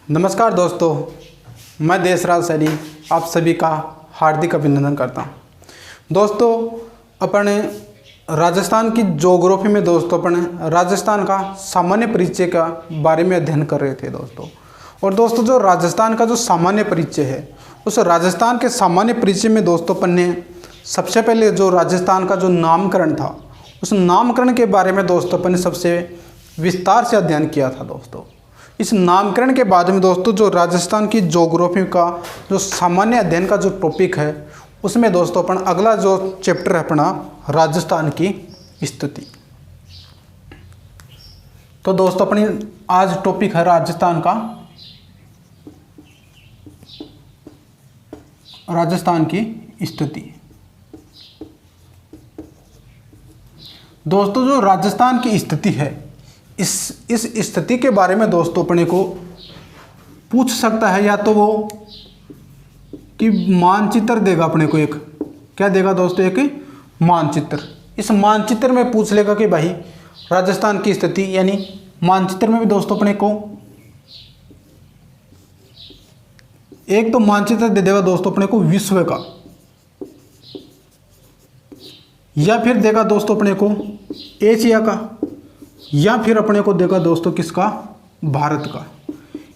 नमस्कार दोस्तों, मैं देशराज सैनी आप सभी का हार्दिक अभिनंदन करता हूं। दोस्तों, अपन राजस्थान की ज्योग्राफी में अपन राजस्थान का सामान्य परिचय का बारे में अध्ययन कर रहे थे दोस्तों। और दोस्तों, जो राजस्थान का जो सामान्य परिचय है, उस राजस्थान के सामान्य परिचय में दोस्तों अपन ने सबसे पहले जो राजस्थान का जो नामकरण था, उस नामकरण के बारे में दोस्तों अपन ने सबसे विस्तार से अध्ययन किया था दोस्तों। इस नामकरण के बाद में दोस्तों जो राजस्थान की ज्योग्राफी का जो सामान्य अध्ययन का जो टॉपिक है, उसमें दोस्तों अपन अगला जो चैप्टर है अपना राजस्थान की स्थिति। तो दोस्तों अपनी आज टॉपिक है राजस्थान की स्थिति। दोस्तों, जो राजस्थान की स्थिति है, इस स्थिति के बारे में दोस्तों अपने को पूछ सकता है, या तो वो कि मानचित्र देगा अपने को, एक क्या देगा दोस्तों, एक मानचित्र। इस मानचित्र में पूछ लेगा कि भाई राजस्थान की स्थिति, यानी मानचित्र में भी दोस्तों अपने को एक तो मानचित्र दे देगा दोस्तों अपने को विश्व का, या फिर देगा दोस्तों अपने को एशिया का, या फिर अपने को देगा दोस्तों किसका, भारत का।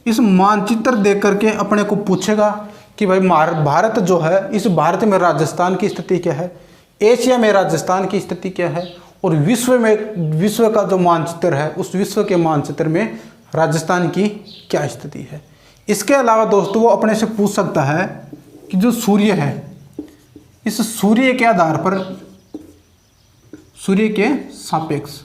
इस मानचित्र देख करके अपने को पूछेगा कि भाई भारत जो है, इस भारत में राजस्थान की स्थिति क्या है, एशिया में राजस्थान की स्थिति क्या है, और विश्व का जो मानचित्र है, उस विश्व के मानचित्र में राजस्थान की क्या स्थिति है। इसके अलावा दोस्तों वो अपने से पूछ सकता है कि जो सूर्य है, इस सूर्य के आधार पर, सूर्य के सापेक्ष,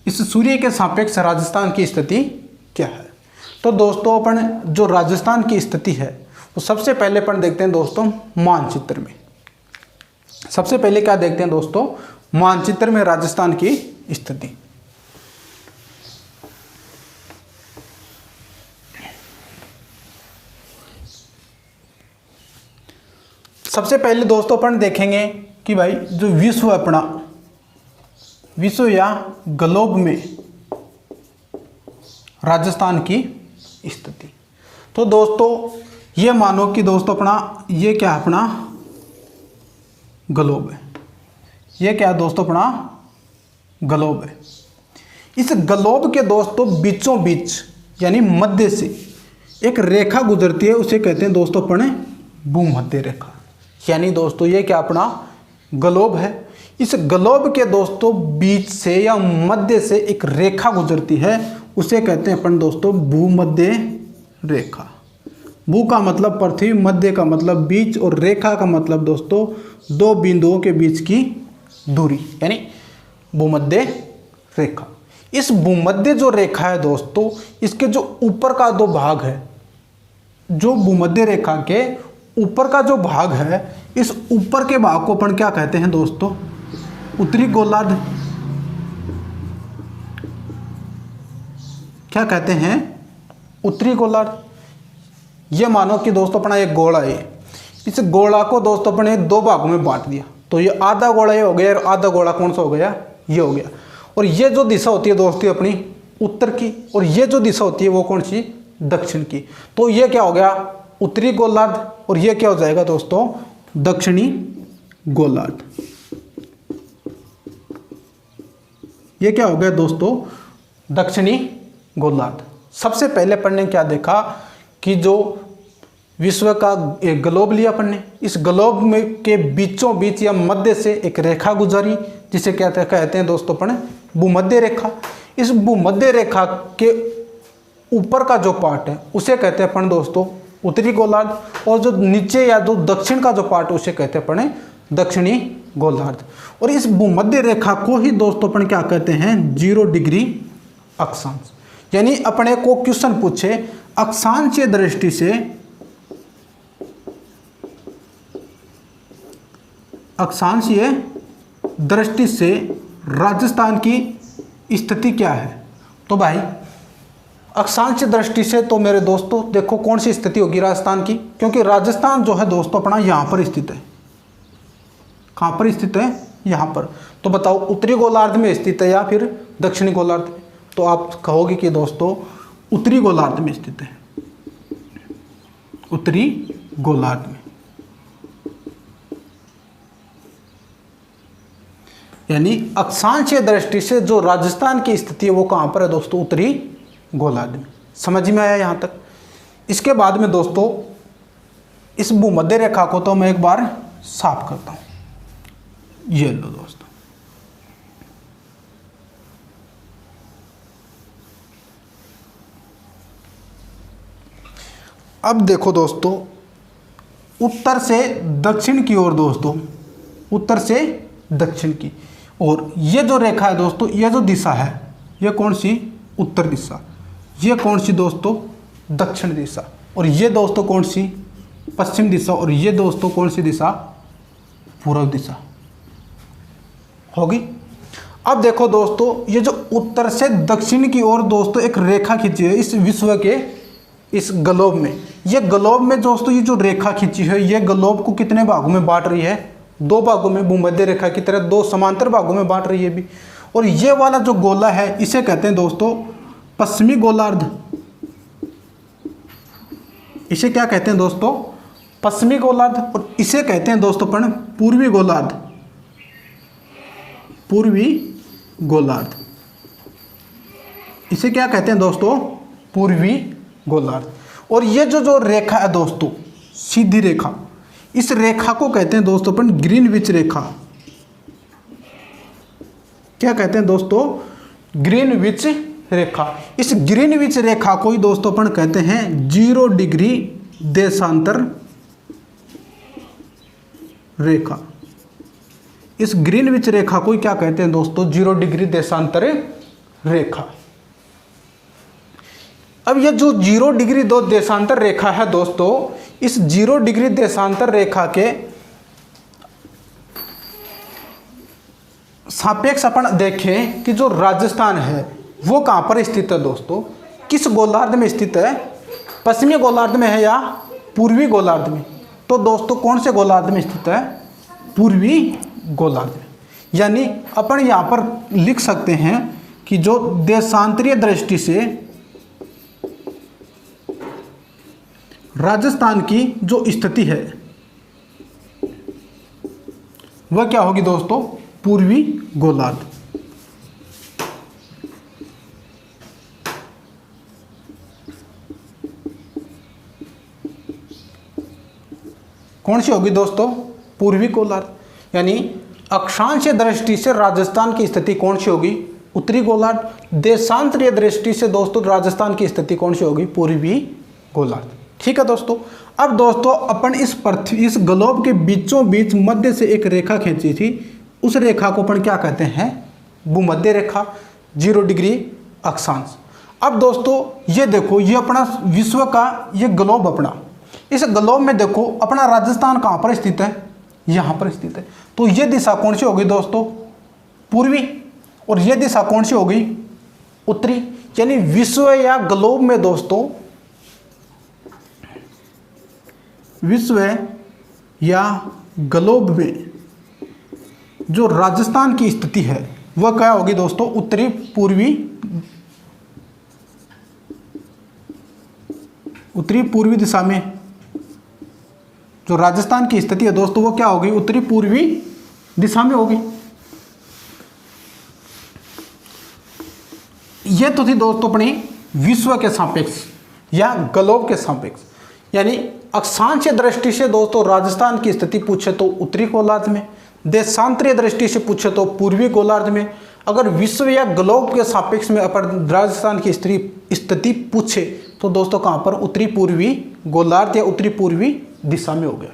इस सूर्य के सापेक्ष राजस्थान की स्थिति क्या है। तो दोस्तों अपन जो राजस्थान की स्थिति है वो सबसे पहले अपन देखते हैं दोस्तों मानचित्र में। सबसे पहले क्या देखते हैं दोस्तों, मानचित्र में राजस्थान की स्थिति। सबसे पहले दोस्तों अपन देखेंगे कि भाई जो विश्व अपना, विश्व या ग्लोब में राजस्थान की स्थिति। तो दोस्तों ये मानो कि दोस्तों अपना ये क्या है, अपना ग्लोब है। ये क्या है दोस्तों, अपना ग्लोब है। इस ग्लोब के दोस्तों बीचों बीच यानी मध्य से एक रेखा गुजरती है, उसे कहते हैं दोस्तों अपने भूमध्य रेखा। यानी दोस्तों ये क्या अपना ग्लोब है। इस ग्लोब के दोस्तों बीच से या मध्य से एक रेखा गुजरती है, उसे कहते हैं अपन दोस्तों भूमध्य रेखा। भू का मतलब पृथ्वी, मध्य का मतलब बीच, और रेखा का मतलब दोस्तों दो बिंदुओं के बीच की दूरी, यानी भूमध्य रेखा। इस भूमध्य जो रेखा है दोस्तों, इसके जो ऊपर का दो भाग है, जो भूमध्य रेखा के ऊपर का जो भाग है, इस ऊपर के भाग को अपन क्या कहते हैं दोस्तों, उत्तरी गोलार्ध। क्या कहते हैं, उत्तरी गोलार्ध। ये मानो कि दोस्तों अपना एक गोला है, इस गोला को दोस्तों अपने दो भागों में बांट दिया, तो ये आधा गोला ये हो गया, और आधा गोला कौन सा हो गया, ये हो गया। और ये जो दिशा होती है दोस्तों अपनी उत्तर की, और ये जो दिशा होती है वो कौन सी, दक्षिण की। तो ये क्या हो गया, उत्तरी गोलार्ध, और ये क्या हो जाएगा दोस्तों, दक्षिणी गोलार्ध। ये क्या हो गया दोस्तों, दक्षिणी गोलार्ध। सबसे पहले अपन ने क्या देखा कि जो विश्व का एक ग्लोब लिया अपन ने, इस ग्लोब में के बीचों बीच या मध्य से एक रेखा गुजरी, जिसे कहते हैं दोस्तों अपन भूमध्य रेखा। इस भूमध्य रेखा के ऊपर का जो पार्ट है उसे कहते हैं अपन दोस्तों उत्तरी गोलार्ध, और जो नीचे या जो दक्षिण का जो पार्ट है उसे कहते हैं अपन दक्षिणी गोलार्ध। और इस भूमध्य रेखा को ही दोस्तों अपन क्या कहते हैं, 0 डिग्री अक्षांश। यानी अपने को क्वेश्चन पूछे अक्षांशीय दृष्टि से, अक्षांशीय दृष्टि से राजस्थान की स्थिति क्या है। तो भाई अक्षांशीय दृष्टि से तो मेरे दोस्तों देखो कौन सी स्थिति होगी राजस्थान की, क्योंकि राजस्थान जो है दोस्तों अपना यहाँ पर स्थित है। कहाँ पर स्थित है, यहाँ पर। तो बताओ उत्तरी गोलार्ध में स्थित है या फिर दक्षिणी गोलार्ध में। तो आप कहोगे कि दोस्तों उत्तरी गोलार्ध में स्थित है, उत्तरी गोलार्ध में। यानी अक्षांशीय दृष्टि से जो राजस्थान की स्थिति है वो कहां पर है दोस्तों, उत्तरी गोलार्ध में। समझ में आया यहां तक। इसके बाद में दोस्तों इस भूमध्य रेखा को तो मैं एक बार साफ करता हूं। ये लो दोस्तों, अब देखो दोस्तों उत्तर से दक्षिण की ओर दोस्तों, उत्तर से दक्षिण की और ये जो रेखा है दोस्तों, ये जो दिशा है ये कौन सी, उत्तर दिशा। ये कौन सी दोस्तों, दक्षिण दिशा। और ये दोस्तों कौन सी, पश्चिम दिशा। और ये दोस्तों कौन सी दिशा, पूर्व दिशा होगी। अब देखो दोस्तों ये जो उत्तर से दक्षिण की ओर दोस्तों एक रेखा खींची है इस विश्व के इस ग्लोब में। ये ग्लोब में दोस्तों ये जो रेखा खींची है ये ग्लोब को कितने भागों में बांट रही है, दो भागों में, भूमध्य रेखा की तरह दो समांतर भागों में बांट रही है भी। और ये वाला जो गोला है इसे कहते हैं दोस्तों पश्चिमी गोलार्ध। इसे क्या कहते हैं दोस्तों, पश्चिमी गोलार्ध। और इसे कहते हैं दोस्तों अपन पूर्वी गोलार्ध, पूर्वी गोलार्ध। इसे क्या कहते हैं दोस्तों, पूर्वी गोलार्ध। और ये जो रेखा है दोस्तों, सीधी रेखा, इस रेखा को कहते हैं दोस्तों अपन ग्रीनविच रेखा। क्या कहते हैं दोस्तों, ग्रीनविच रेखा। इस ग्रीनविच रेखा को ही दोस्तों अपन कहते हैं 0 डिग्री देशांतर रेखा। इस ग्रीनविच रेखा को ही क्या कहते हैं दोस्तों, 0 डिग्री देशांतर रेखा। अब ये जो 0 डिग्री दो देशांतर रेखा है दोस्तों, इस 0 डिग्री देशांतर रेखा के सापेक्ष अपन देखें कि जो राजस्थान है वो कहाँ पर स्थित है दोस्तों, किस गोलार्ध में स्थित है, पश्चिमी गोलार्ध में है या पूर्वी गोलार्ध में। तो दोस्तों कौन से गोलार्ध में स्थित है, पूर्वी गोलार्ध में। यानी अपन यहाँ पर लिख सकते हैं कि जो देशांतरीय दृष्टि से राजस्थान की जो स्थिति है वह क्या होगी दोस्तों, पूर्वी गोलार्ध। कौन सी होगी दोस्तों, पूर्वी गोलार्ध। यानी अक्षांशीय दृष्टि से राजस्थान की स्थिति कौन सी होगी, उत्तरी गोलार्ध। देशांतरीय दृष्टि से दोस्तों राजस्थान की स्थिति कौन सी होगी, पूर्वी गोलार्ध। ठीक है दोस्तों। अब दोस्तों अपन इस ग्लोब के बीचों बीच मध्य से एक रेखा खींची थी, उस रेखा को अपन क्या कहते हैं, भूमध्य रेखा, 0 डिग्री अक्षांश। अब दोस्तों ये देखो, ये अपना विश्व का ये ग्लोब अपना, इस ग्लोब में देखो अपना राजस्थान कहाँ पर स्थित है, यहाँ पर स्थित है। तो ये दिशा कौन सी होगी दोस्तों, पूर्वी। और ये दिशा कौन सी होगी, उत्तरी। यानी विश्व या ग्लोब में दोस्तों, विश्व या ग्लोब में जो राजस्थान की स्थिति है वह क्या होगी दोस्तों, उत्तरी पूर्वी दिशा में जो राजस्थान की स्थिति है दोस्तों वो क्या होगी, उत्तरी पूर्वी दिशा में होगी। ये तो थी दोस्तों अपनी विश्व के सापेक्ष या ग्लोब के सापेक्ष। यानी अक्षांशीय दृष्टि से दोस्तों राजस्थान की स्थिति पूछे तो उत्तरी गोलार्ध में, देशांतरीय दृष्टि से पूछे तो पूर्वी गोलार्ध में। अगर विश्व या ग्लोब के सापेक्ष में अपन राजस्थान की स्थिति पूछे तो दोस्तों कहाँ पर, उत्तरी पूर्वी गोलार्ध या उत्तरी पूर्वी दिशा में हो गया।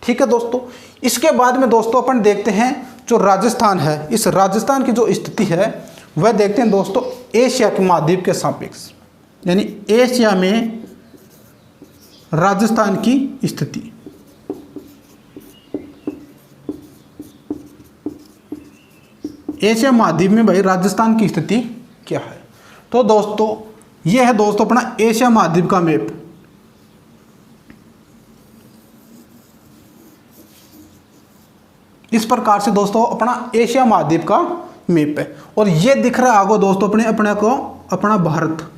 ठीक है दोस्तों। इसके बाद में दोस्तों अपन देखते हैं जो राजस्थान है, इस राजस्थान की जो स्थिति है वह देखते हैं दोस्तों एशिया के महाद्वीप के सापेक्ष। यानी एशिया में राजस्थान की स्थिति। एशिया महाद्वीप में भाई राजस्थान की स्थिति क्या है। तो दोस्तों यह है दोस्तों अपना एशिया महाद्वीप का मैप। इस प्रकार से दोस्तों अपना एशिया महाद्वीप का मैप है। और ये दिख रहा है आगो दोस्तों अपने को अपना भारत।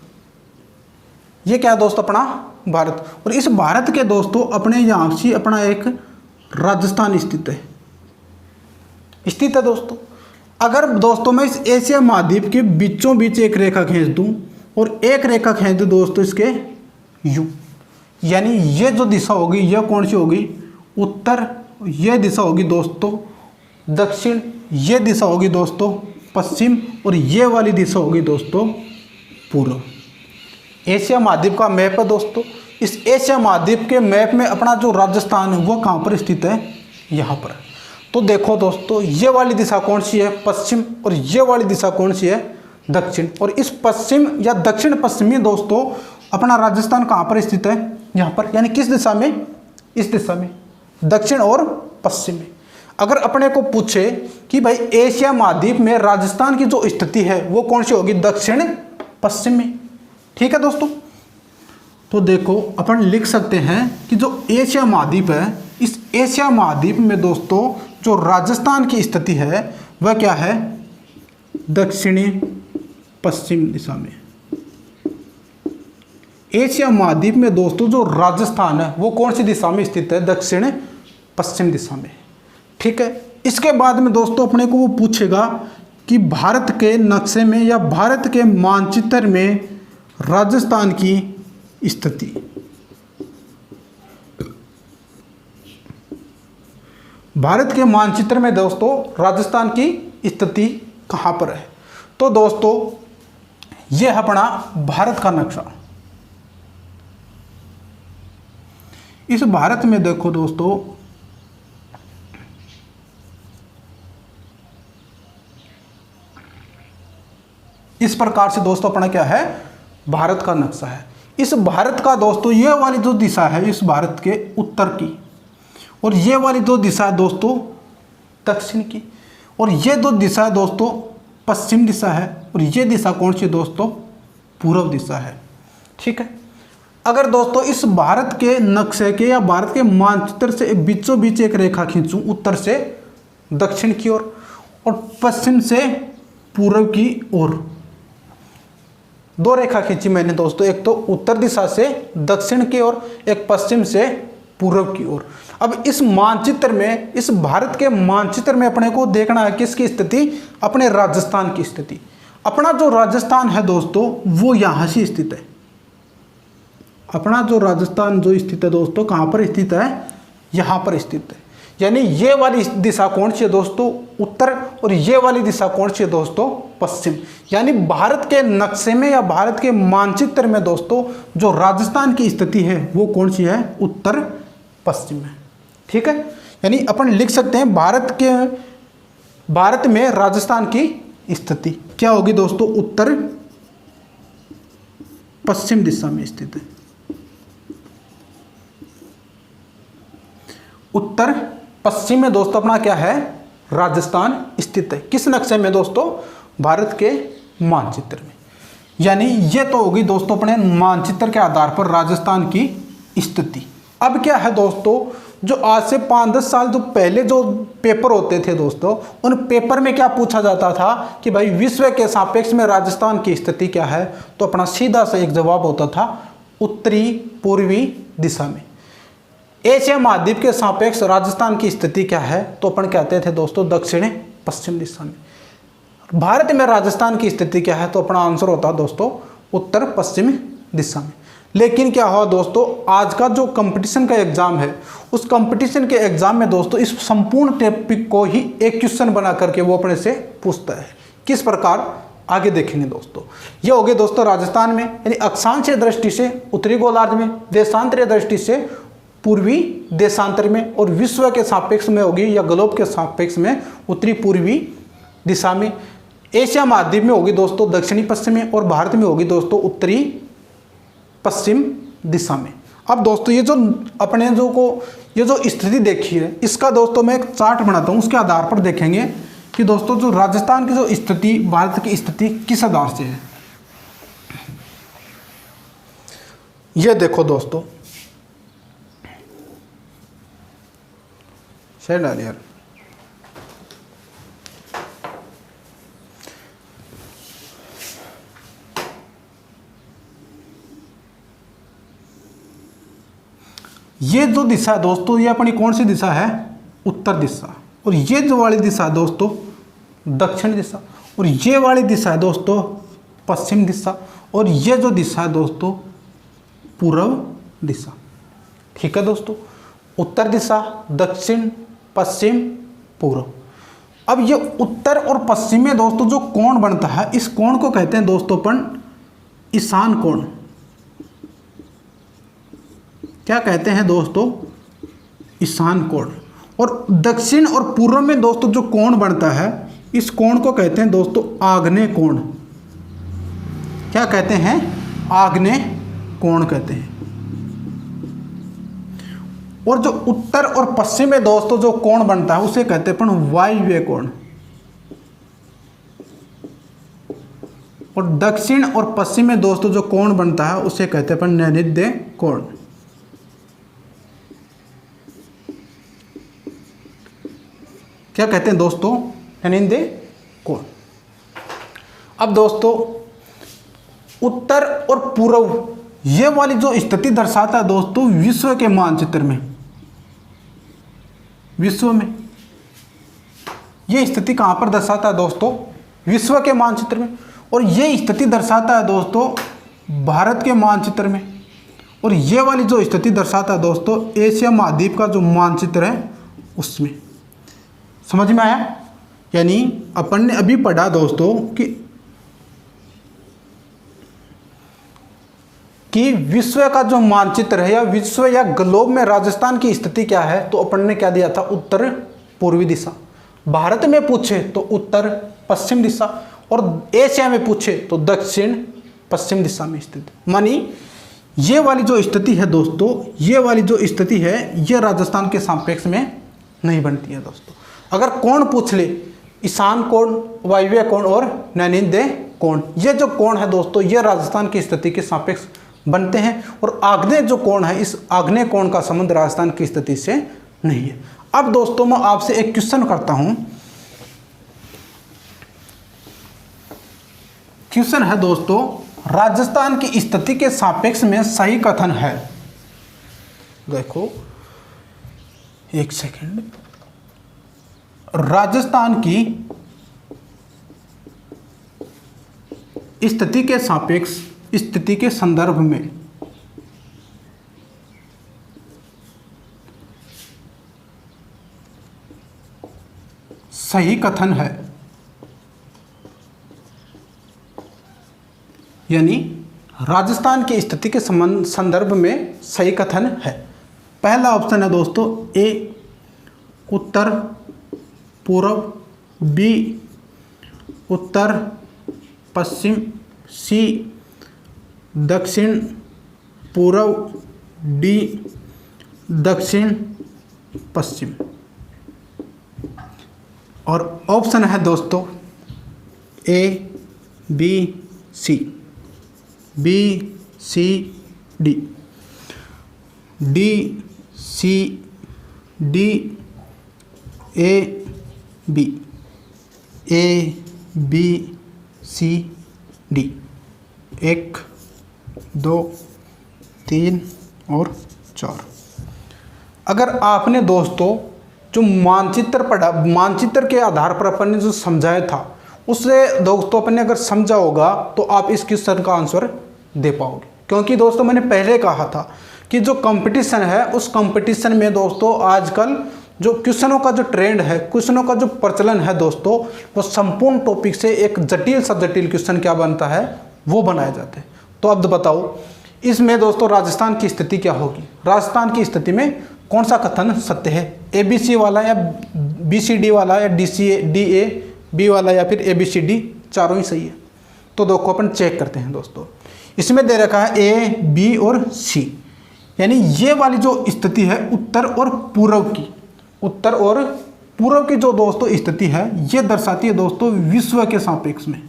ये क्या है दोस्तों? अपना भारत। और इस भारत के दोस्तों अपने यहाँ से अपना एक राजस्थान स्थित है दोस्तों। अगर दोस्तों मैं इस एशिया महाद्वीप के बीचों बीच एक रेखा खींच दूं और एक रेखा खींच दूं दोस्तों इसके यूं, यानी ये जो दिशा होगी यह कौन सी होगी? उत्तर। यह दिशा होगी दोस्तों दक्षिण, ये दिशा होगी दोस्तों पश्चिम, और ये वाली दिशा होगी दोस्तों पूर्व। एशिया महाद्वीप का मैप है दोस्तों। इस एशिया महाद्वीप के मैप में अपना जो राजस्थान है वो कहाँ पर स्थित है? यहाँ पर। तो देखो दोस्तों ये वाली दिशा कौन सी है? पश्चिम। और ये वाली दिशा कौन सी है? दक्षिण। और इस पश्चिम या दक्षिण पश्चिमी दोस्तों अपना राजस्थान कहाँ पर स्थित है? यहाँ पर। यानी किस दिशा में? इस दिशा में, दक्षिण और पश्चिम में। अगर अपने को पूछे कि भाई एशिया महाद्वीप में राजस्थान की जो स्थिति है वो कौन सी होगी? दक्षिण पश्चिम में। ठीक है दोस्तों। तो देखो अपन लिख सकते हैं कि जो एशिया महाद्वीप है, इस एशिया महाद्वीप में दोस्तों जो राजस्थान की स्थिति है वह क्या है? दक्षिणी पश्चिम दिशा में। एशिया महाद्वीप में दोस्तों जो राजस्थान है वो कौन सी दिशा में स्थित है? दक्षिण पश्चिम दिशा में। ठीक है। इसके बाद में दोस्तों अपने को वो पूछेगा कि भारत के नक्शे में या भारत के मानचित्र में राजस्थान की स्थिति। भारत के मानचित्र में दोस्तों राजस्थान की स्थिति कहाँ पर है? तो दोस्तों यह अपना भारत का नक्शा। इस भारत में देखो दोस्तों इस प्रकार से दोस्तों अपना क्या है? भारत का नक्शा है। इस भारत का दोस्तों ये वाली जो दिशा है इस भारत के उत्तर की, और ये वाली जो दिशा है दोस्तों दक्षिण की, और ये जो दिशा है दोस्तों पश्चिम दिशा है, और ये दिशा कौन सी दोस्तों? पूर्व दिशा है। ठीक है। अगर दोस्तों इस भारत के नक्शे के या भारत के मानचित्र से बीचों बीच एक रेखा खींचूं उत्तर से दक्षिण की ओर और पश्चिम से पूर्व की ओर, दो रेखा खींची मैंने दोस्तों, एक तो उत्तर दिशा से दक्षिण की ओर, एक पश्चिम से पूर्व की ओर। अब इस मानचित्र में, इस भारत के मानचित्र में अपने को देखना है किसकी स्थिति? अपने राजस्थान की स्थिति। अपना जो राजस्थान है दोस्तों वो यहाँ से स्थित है। अपना जो राजस्थान जो स्थित है दोस्तों कहाँ पर स्थित है? यहाँ पर स्थित है। यानी ये वाली दिशा कौन सी है दोस्तों? उत्तर। और ये वाली दिशा कौन सी है दोस्तों? पश्चिम। यानी भारत के नक्शे में या भारत के मानचित्र में दोस्तों जो राजस्थान की स्थिति है वो कौन सी है? उत्तर पश्चिम है। ठीक है। यानी अपन लिख सकते हैं भारत में राजस्थान की स्थिति क्या होगी दोस्तों? उत्तर पश्चिम दिशा में स्थित है। उत्तर पश्चिम में दोस्तों अपना क्या है? राजस्थान स्थित है। किस नक्शे में दोस्तों? भारत के मानचित्र में। यानी ये तो होगी दोस्तों अपने मानचित्र के आधार पर राजस्थान की स्थिति। अब क्या है दोस्तों, जो आज से 5-10 साल जो पहले जो पेपर होते थे दोस्तों, उन पेपर में क्या पूछा जाता था कि भाई विश्व के सापेक्ष में राजस्थान की स्थिति क्या है? तो अपना सीधा सा एक जवाब होता था उत्तरी पूर्वी दिशा में। एशिया महाद्वीप के सापेक्ष राजस्थान की स्थिति क्या है? तो अपन कहते थे दोस्तों दक्षिण पश्चिम दिशा में। भारत में राजस्थान की स्थिति क्या है? तो अपना आंसर होता है दोस्तों उत्तर पश्चिम दिशा में। लेकिन क्या हुआ दोस्तों, आज का जो कंपटीशन का एग्जाम है उस कंपटीशन के एग्जाम में दोस्तों इस संपूर्ण टॉपिक को ही एक क्वेश्चन बना करके वो अपने से पूछता है। किस प्रकार? आगे देखेंगे दोस्तों। ये हो गए दोस्तों राजस्थान में, यानी अक्षांशीय दृष्टि से उत्तरी गोलार्ध में, देशांतरीय दृष्टि से पूर्वी देशांतर में, और विश्व के सापेक्ष में होगी या ग्लोब के सापेक्ष में उत्तरी पूर्वी दिशा में। एशिया महाद्वीप में होगी दोस्तों दक्षिणी पश्चिम में, और भारत में होगी दोस्तों उत्तरी पश्चिम दिशा में। अब दोस्तों ये जो अपने ये जो स्थिति देखी है इसका दोस्तों मैं एक चार्ट बनाता हूँ, उसके आधार पर देखेंगे कि दोस्तों जो राजस्थान की जो स्थिति, भारत की स्थिति किस आधार से है। ये देखो दोस्तों, शेयर डाल यार। ये जो दिशा है दोस्तों, ये अपनी कौन सी दिशा है? उत्तर दिशा। और ये जो वाली दिशा है दोस्तों, दक्षिण दिशा। और ये वाली दिशा है दोस्तों, पश्चिम दिशा। और ये जो दिशा है दोस्तों, पूर्व दिशा। ठीक है दोस्तों, उत्तर दिशा, दक्षिण, पश्चिम, पूर्व। अब ये उत्तर और पश्चिम में दोस्तों जो कोण बनता है, इस कोण को कहते हैं दोस्तों अपन ईशान कोण। क्या कहते हैं दोस्तों? ईशान कोण। और दक्षिण और पूर्व में दोस्तों जो कोण बनता है, इस कोण को कहते हैं दोस्तों आग्नेय कोण। क्या कहते हैं? आग्नेय कोण कहते हैं। और जो उत्तर और पश्चिम में दोस्तों जो कोण बनता है, उसे कहते हैं अपन वायव्य कोण। और दक्षिण और पश्चिम में दोस्तों जो कोण बनता है, उसे कहते हैं अपन नैऋत्य कोण। क्या कहते हैं दोस्तों? नैऋत्य कोण। अब दोस्तों उत्तर और पूर्व, ये वाली जो स्थिति दर्शाता है दोस्तों विश्व के मानचित्र में, विश्व में ये स्थिति कहाँ पर दर्शाता है दोस्तों? विश्व के मानचित्र में। और ये स्थिति दर्शाता है दोस्तों भारत के मानचित्र में। और ये वाली जो स्थिति दर्शाता है दोस्तों एशिया महाद्वीप का जो मानचित्र है उसमें। समझ में आया? यानी अपन ने अभी पढ़ा दोस्तों कि विश्व का जो मानचित्र है या विश्व या ग्लोब में राजस्थान की स्थिति क्या है, तो अपन ने क्या दिया था? उत्तर पूर्वी दिशा। भारत में पूछे तो उत्तर पश्चिम दिशा, और एशिया में पूछे तो दक्षिण पश्चिम दिशा में स्थित। मानी ये वाली जो स्थिति है दोस्तों, ये वाली जो स्थिति है, ये राजस्थान के सापेक्ष में नहीं बनती है दोस्तों। अगर कोण पूछ ले, ईशान कोण, वायव्य कोण और नैऋत्य कोण, ये जो कोण है दोस्तों, ये राजस्थान की स्थिति के सापेक्ष बनते हैं। और आग्नेय जो कोण है, इस आग्नेय कोण का संबंध राजस्थान की स्थिति से नहीं है। अब दोस्तों मैं आपसे एक क्वेश्चन करता हूं। क्वेश्चन है दोस्तों, राजस्थान की स्थिति के सापेक्ष में सही कथन है। देखो एक सेकंड। राजस्थान की स्थिति के सापेक्ष, स्थिति के संदर्भ में सही कथन है, यानी राजस्थान की स्थिति के संदर्भ में सही कथन है। पहला ऑप्शन है दोस्तों ए उत्तर पूर्व, बी उत्तर पश्चिम, सी दक्षिण पूर्व, डी दक्षिण पश्चिम। और ऑप्शन है दोस्तों A B C, B C D, D C D, A B, A B C D. 1 2 3 और 4। अगर आपने दोस्तों जो मानचित्र पढ़ा, मानचित्र के आधार पर अपन ने जो समझाया था, उससे दोस्तों अपन ने अगर समझा होगा तो आप इस क्वेश्चन का आंसर दे पाओगे। क्योंकि दोस्तों मैंने पहले कहा था कि जो कंपटीशन है, उस कंपटीशन में दोस्तों आजकल जो क्वेश्चनों का जो ट्रेंड है, क्वेश्चनों का जो प्रचलन है दोस्तों, वो संपूर्ण टॉपिक से एक जटिल सा जटिल क्वेश्चन क्या बनता है, वो बनाए जाते हैं। तो अब बताओ इसमें दोस्तों राजस्थान की स्थिति क्या होगी? राजस्थान की स्थिति में कौन सा कथन सत्य है? ABC वाला या BCD वाला या DA B वाला या फिर ABCD, चारों ही सही है। तो देखो अपन चेक करते हैं दोस्तों। इसमें दे रखा है A, B और C, यानी ये वाली जो स्थिति है उत्तर और पूर्व की, उत्तर और पूर्व की जो दोस्तों स्थिति है, ये दर्शाती है दोस्तों विश्व के सापेक्ष में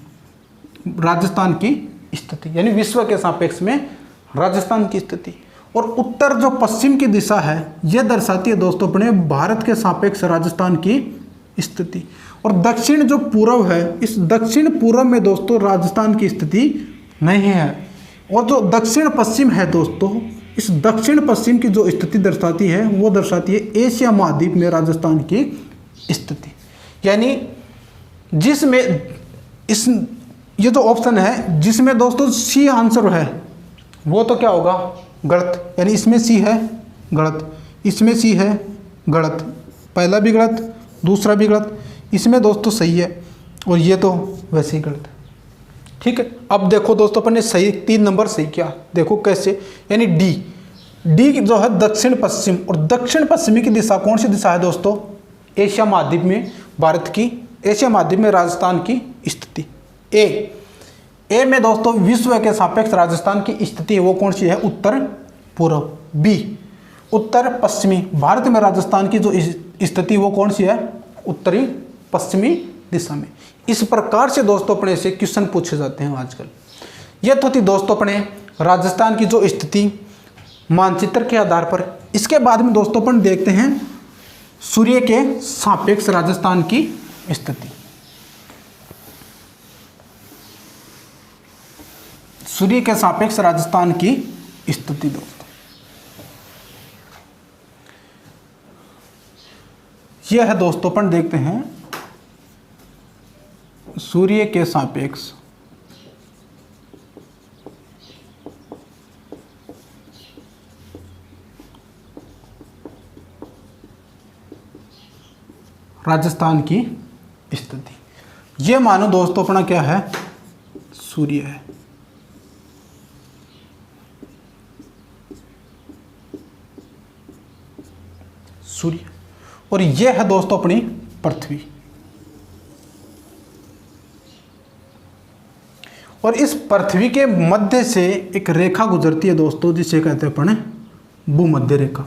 राजस्थान की स्थिति, यानी विश्व के सापेक्ष में राजस्थान की स्थिति। और उत्तर जो पश्चिम की दिशा है, यह दर्शाती है दोस्तों अपने भारत के सापेक्ष राजस्थान की स्थिति। और दक्षिण जो पूर्व है, इस दक्षिण पूर्व में दोस्तों राजस्थान की स्थिति नहीं है। और जो दक्षिण पश्चिम है दोस्तों, इस दक्षिण पश्चिम की जो स्थिति दर्शाती है वो दर्शाती है एशिया महाद्वीप में राजस्थान की स्थिति। यानी जिसमें इस ये जो ऑप्शन है जिसमें दोस्तों सी आंसर है वो तो क्या होगा, गलत। यानी इसमें सी है गलत, इसमें सी है गलत, पहला भी गलत, दूसरा भी गलत, इसमें दोस्तों सही है और ये तो वैसे ही गलत है। ठीक है, अब देखो दोस्तों अपन ने सही 3 नंबर सही किया, देखो कैसे। यानी डी जो है दक्षिण पश्चिम, और दक्षिण पश्चिमी की दिशा कौन सी दिशा है दोस्तों, एशिया महाद्वीप में भारत की, एशिया महाद्वीप में राजस्थान की स्थिति। ए में दोस्तों विश्व के सापेक्ष राजस्थान की स्थिति वो कौन सी है, उत्तर पूर्व। बी उत्तर पश्चिमी, भारत में राजस्थान की जो स्थिति वो कौन सी है, उत्तरी पश्चिमी दिशा में। इस प्रकार से दोस्तों अपने से क्वेश्चन पूछे जाते हैं आजकल। यह तो थी दोस्तों अपने राजस्थान की जो स्थिति मानचित्र के आधार पर। इसके बाद में दोस्तों अपन देखते हैं सूर्य के सापेक्ष राजस्थान की स्थिति। सूर्य के सापेक्ष राजस्थान की स्थिति दोस्तों यह है दोस्तों, अपन देखते हैं सूर्य के सापेक्ष राजस्थान की स्थिति। यह मानो दोस्तों अपना क्या है, सूर्य है। सूर्य, और यह है दोस्तों अपनी पृथ्वी। और इस पृथ्वी के मध्य से एक रेखा गुजरती है दोस्तों, जिसे कहते हैं अपन भूमध्य रेखा।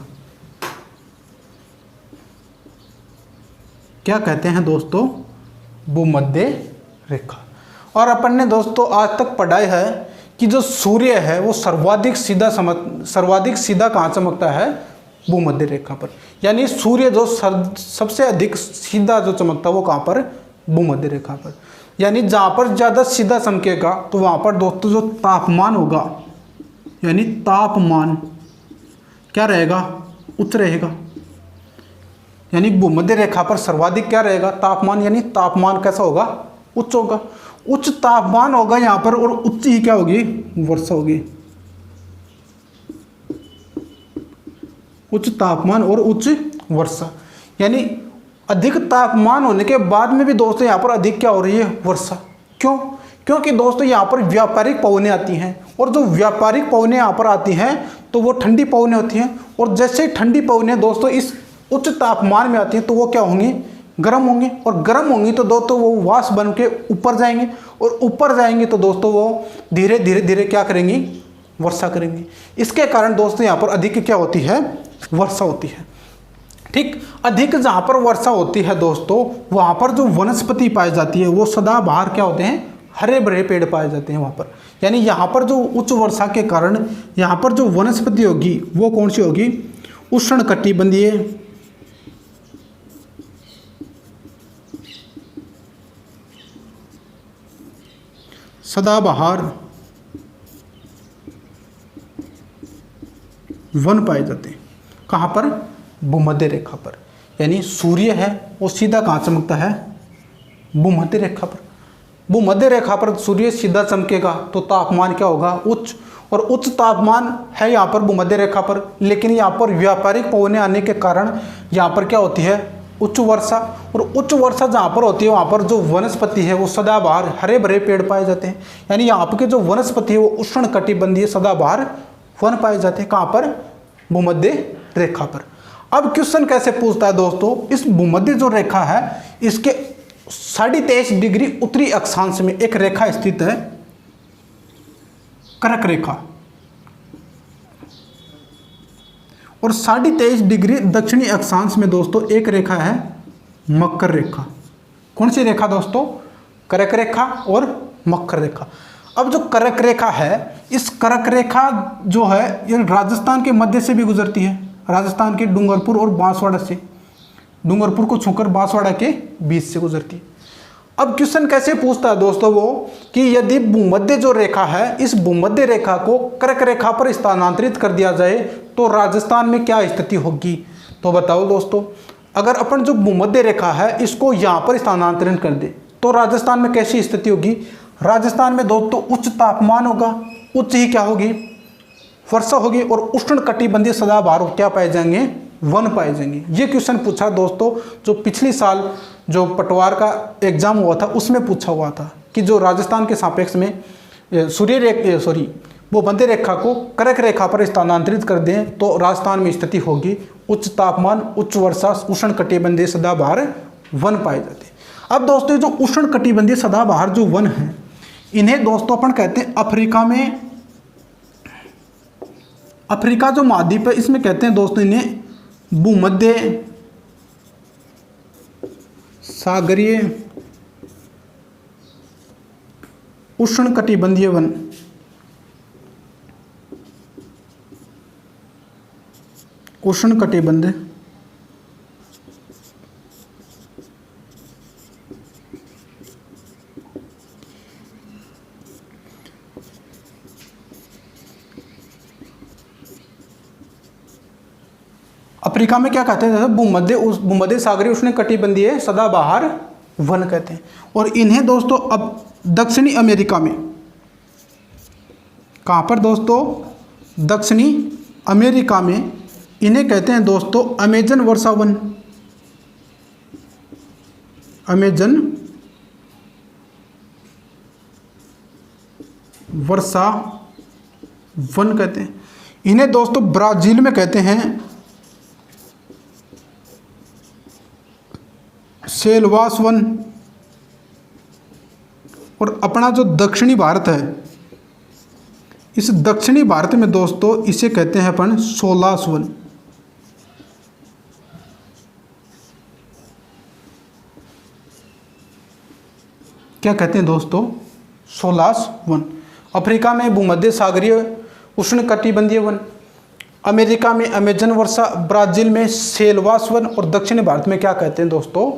क्या कहते हैं दोस्तों, भूमध्य रेखा। और अपन ने दोस्तों आज तक पढ़ाई है कि जो सूर्य है वो सर्वाधिक सीधा कहाँ चमकता है, भूमध्य रेखा पर। यानी सूर्य जो सबसे अधिक सीधा जो चमकता है वो कहाँ पर, भूमध्य रेखा पर। यानी जहाँ पर ज़्यादा सीधा चमकेगा तो वहाँ पर दोस्तों जो तापमान होगा, यानी तापमान क्या रहेगा, उच्च रहेगा। यानी भूमध्य रेखा पर सर्वाधिक क्या रहेगा, तापमान। यानी तापमान कैसा होगा, उच्च होगा। उच्च तापमान होगा यहाँ पर, और उच्च ही क्या होगी, वर्षा होगी। उच्च तापमान और उच्च वर्षा, यानी अधिक तापमान होने के बाद में भी दोस्तों यहाँ पर अधिक क्या हो रही है, वर्षा। क्यों? क्योंकि दोस्तों यहाँ पर व्यापारिक पवनें आती हैं, और जो व्यापारिक पवनें यहाँ पर आती हैं तो वो ठंडी पवनें होती हैं। और जैसे ठंडी पवनें दोस्तों इस उच्च तापमान में आती हैं तो वो क्या होंगी, गर्म होंगी। और गर्म होंगी तो दोस्तों वो वाष्प बन के ऊपर जाएंगे, और ऊपर जाएंगे तो दोस्तों वो धीरे धीरे क्या करेंगी, वर्षा करेंगी। इसके कारण दोस्तों यहाँ पर अधिक क्या होती है, वर्षा होती है। ठीक, अधिक जहाँ पर वर्षा होती है दोस्तों वहाँ पर जो वनस्पति पाई जाती है वो सदाबहार क्या होते हैं, हरे भरे पेड़ पाए जाते हैं वहाँ पर। यानी यहाँ पर जो उच्च वर्षा के कारण यहाँ पर जो वनस्पति होगी वो कौन सी होगी, उष्णकटिबंधीय सदाबहार वन पाए जाते हैं। कहाँ पर, भूमध्य रेखा पर। यानी सूर्य है वो सीधा कहाँ चमकता है, भूमध्य रेखा पर। भूमध्य रेखा पर सूर्य सीधा चमकेगा तो तापमान क्या होगा, उच्च। और उच्च तापमान है यहाँ पर भूमध्य रेखा पर, लेकिन यहाँ पर व्यापारिक पवनें आने के कारण यहाँ पर क्या होती है, उच्च वर्षा। और उच्च वर्षा जहाँ पर होती है वहाँ पर जो वनस्पति है वो सदाबहार हरे भरे पेड़ पाए जाते हैं। यानी यहाँ पर के जो वनस्पति है वो उष्णकटिबंधीय सदाबहार वन पाए जाते हैं। कहाँ पर, भूमध्य रेखा पर। अब क्वेश्चन कैसे पूछता है दोस्तों, इस भूमध्य जो रेखा है इसके 23.5 डिग्री उत्तरी अक्षांश में एक रेखा स्थित है, कर्क रेखा। और 23.5 डिग्री दक्षिणी अक्षांश में दोस्तों एक रेखा है, मकर रेखा। कौन सी रेखा दोस्तों, कर्क रेखा और मकर रेखा। अब जो कर्क रेखा है, इस कर्क रेखा जो है ये राजस्थान के मध्य से भी गुजरती है, राजस्थान के डूंगरपुर और बांसवाड़ा से, डूंगरपुर को छूकर बांसवाड़ा के बीच से गुजरती है। अब क्वेश्चन कैसे पूछता है दोस्तों वो, कि यदि भूमध्य जो रेखा है, इस भूमध्य रेखा को कर्क रेखा पर स्थानांतरित कर दिया जाए तो राजस्थान में क्या स्थिति होगी। तो बताओ दोस्तों, अगर अपन जो भूमध्य रेखा है इसको यहाँ पर स्थानांतरित कर दे तो राजस्थान में कैसी स्थिति होगी। राजस्थान में दोस्तों उच्च तापमान होगा, उच्च ही क्या होगी, वर्षा होगी, और उष्ण कटिबंधीय सदाबहार क्या पाए जाएंगे, वन पाए जाएंगे। ये क्वेश्चन पूछा दोस्तों, जो पिछली साल जो पटवार का एग्जाम हुआ था उसमें पूछा हुआ था कि जो राजस्थान के सापेक्ष में भूमध्य रेखा को कर्क रेखा पर स्थानांतरित कर दें तो राजस्थान में स्थिति होगी उच्च तापमान, उच्च वर्षा, उष्ण कटिबंधीय सदाबहार वन पाए जाते हैं। अब दोस्तों जो उष्ण कटिबंधीय सदाबहार जो वन है, इन्हें दोस्तों अपन कहते हैं अफ्रीका में, अफ्रीका जो महाद्वीप है इसमें कहते हैं दोस्तों इन्हें भूमध्य सागरीय उष्ण कटिबंधीय वन। उष्ण कटिबंध अफ्रीका में क्या कहते हैं, भूमध्य सागरीय उष्ण कटिबंधीय सदाबहार वन कहते हैं। और इन्हें दोस्तों अब दक्षिणी अमेरिका में, कहाँ पर दोस्तों, दक्षिणी अमेरिका में इन्हें कहते हैं दोस्तों अमेजन वर्षा वन। अमेजन वर्षा वन कहते हैं। इन्हें दोस्तों ब्राजील में कहते हैं सेल्वास वन। और अपना जो दक्षिणी भारत है, इस दक्षिणी भारत में दोस्तों इसे कहते हैं अपन सोलास वन। क्या कहते हैं दोस्तों, सोलास वन। अफ्रीका में भूमध्य सागरीय उष्ण कटिबंधीय वन, अमेरिका में अमेजन वर्षा, ब्राजील में सेल्वास वन, और दक्षिणी भारत में क्या कहते हैं दोस्तों,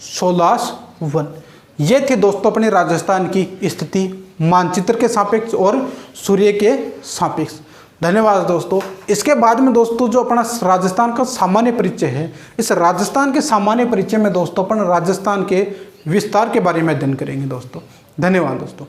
सोलास वन। ये थी दोस्तों अपने राजस्थान की स्थिति मानचित्र के सापेक्ष और सूर्य के सापेक्ष। धन्यवाद दोस्तों। इसके बाद में दोस्तों जो अपना राजस्थान का सामान्य परिचय है, इस राजस्थान के सामान्य परिचय में दोस्तों अपन राजस्थान के विस्तार के बारे में अध्ययन करेंगे दोस्तों। धन्यवाद दोस्तों।